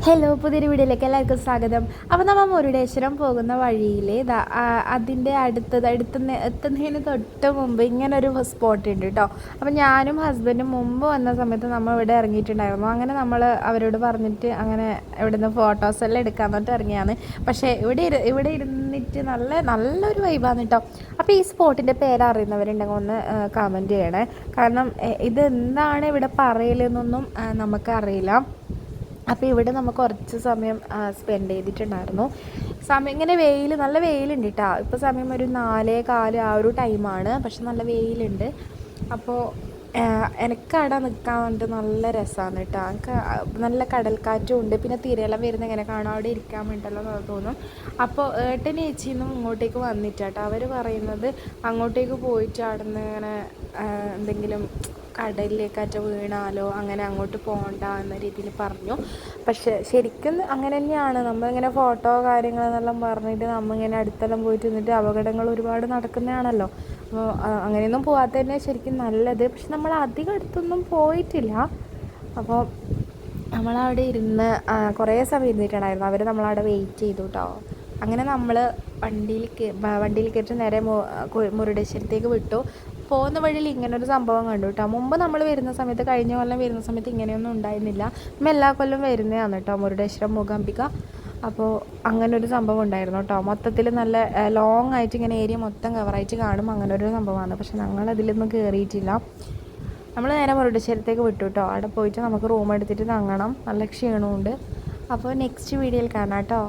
Hello, പുതിയൊരു വീഡിയോയിലേക്ക് എല്ലാവർക്കും സ്വാഗതം. അപ്പോൾ നമ്മൾ മുരുടേശ്വരം പോകുന്ന വഴിയിൽ അതിൻ്റെ എത്തുന്നതിന് തൊട്ട് മുമ്പ് ഇങ്ങനൊരു സ്പോട്ട് ഉണ്ട് കേട്ടോ. അപ്പോൾ ഞാനും ഹസ്ബൻഡും മുമ്പ് വന്ന സമയത്ത് നമ്മൾ ഇവിടെ ഇറങ്ങിയിട്ടുണ്ടായിരുന്നു. അങ്ങനെ നമ്മൾ അവരോട് പറഞ്ഞിട്ട് അങ്ങനെ ഇവിടുന്ന് ഫോട്ടോസെല്ലാം എടുക്കാമെന്നിട്ട് ഇറങ്ങിയാണ്. പക്ഷേ ഇവിടെ ഇരുന്നിട്ട് നല്ലൊരു വൈബാണ് കേട്ടോ. അപ്പോൾ ഈ സ്പോട്ടിൻ്റെ പേര് അറിയുന്നവരുണ്ടെങ്കിൽ ഒന്ന് കമൻറ്റ് ചെയ്യണേ. കാരണം ഇതെന്താണ് ഇവിടെ പറയലെന്നൊന്നും നമുക്കറിയില്ല. അപ്പോൾ ഇവിടെ നമുക്ക് കുറച്ച് സമയം സ്പെൻഡ് ചെയ്തിട്ടുണ്ടായിരുന്നു. ഇങ്ങനെ നല്ല വെയിലുണ്ട് കേട്ടോ. ഇപ്പോൾ സമയം ഒരു 4:15 ആ ഒരു ടൈമാണ്. പക്ഷെ നല്ല വെയിലുണ്ട്. അപ്പോൾ എനിക്ക് അവിടെ നിൽക്കാൻ വേണ്ടിയിട്ട് നല്ല രസമാണ് കേട്ടോ. എനിക്ക് നല്ല കടൽക്കാറ്റും ഉണ്ട്. പിന്നെ തിരയെല്ലാം വരുന്ന എങ്ങനെ കാണാം, അവിടെ ഇരിക്കാൻ വേണ്ടിയിട്ടല്ലോ തോന്നും. അപ്പോൾ ഏട്ടനും ചേച്ചിയൊന്നും ഇങ്ങോട്ടേക്ക് വന്നിട്ടാട്ടോ. അവർ പറയുന്നത് അങ്ങോട്ടേക്ക് പോയിട്ട് അവിടെ നിന്ന് ഇങ്ങനെ എന്തെങ്കിലും കടലിലേക്കാറ്റ വീണാലോ അങ്ങനെ അങ്ങോട്ട് പോകണ്ട എന്ന രീതിയിൽ പറഞ്ഞു. പക്ഷെ ശരിക്കും അങ്ങനെ തന്നെയാണ്. നമ്മളിങ്ങനെ ഫോട്ടോ കാര്യങ്ങളെന്നെല്ലാം പറഞ്ഞിട്ട് നമ്മളിങ്ങനെ അടുത്തെല്ലാം പോയിട്ട് നിന്നിട്ട് അപകടങ്ങൾ ഒരുപാട് നടക്കുന്നതാണല്ലോ. അപ്പോൾ അങ്ങനെയൊന്നും പോകാത്ത തന്നെ ശരിക്കും നല്ലത്. പക്ഷെ നമ്മൾ അധികം അടുത്തൊന്നും പോയിട്ടില്ല. അപ്പോൾ നമ്മളവിടെ ഇരുന്ന് കുറേ സമയം ഇരുന്നിട്ടുണ്ടായിരുന്നു. അവർ നമ്മളവിടെ വെയിറ്റ് ചെയ്തു കേട്ടോ. അങ്ങനെ നമ്മൾ വണ്ടിയിൽ കയറ്റി നേരെ മുരുടേശ്വരത്തേക്ക് വിട്ടു. പോകുന്ന വഴിയിൽ ഇങ്ങനൊരു സംഭവം കണ്ടു കേട്ടോ. മുമ്പ് നമ്മൾ വരുന്ന സമയത്ത്, കഴിഞ്ഞ കൊല്ലം വരുന്ന സമയത്ത് ഇങ്ങനെയൊന്നും ഉണ്ടായിരുന്നില്ല. നമ്മൾ എല്ലാ കൊല്ലം വരുന്നതാണ് കേട്ടോ മുരുടേശ്വരം മൂകാംബിക. അപ്പോൾ അങ്ങനൊരു സംഭവം ഉണ്ടായിരുന്നു കേട്ടോ. മൊത്തത്തിൽ നല്ല ലോങ് ആയിട്ട് ഇങ്ങനെ ഏരിയ മൊത്തം കവറായിട്ട് കാണും. അങ്ങനൊരു സംഭവമാണ്. പക്ഷെ ഞങ്ങളതിലൊന്നും കയറിയിട്ടില്ല. നമ്മൾ നേരെ മുരുടേശ്വരത്തേക്ക് വിട്ടു കേട്ടോ. അവിടെ പോയിട്ട് നമുക്ക് റൂം എടുത്തിട്ട് തങ്ങണം. നല്ല ക്ഷീണമുണ്ട്. അപ്പോൾ നെക്സ്റ്റ് വീഡിയോയിൽ കാണാം കേട്ടോ.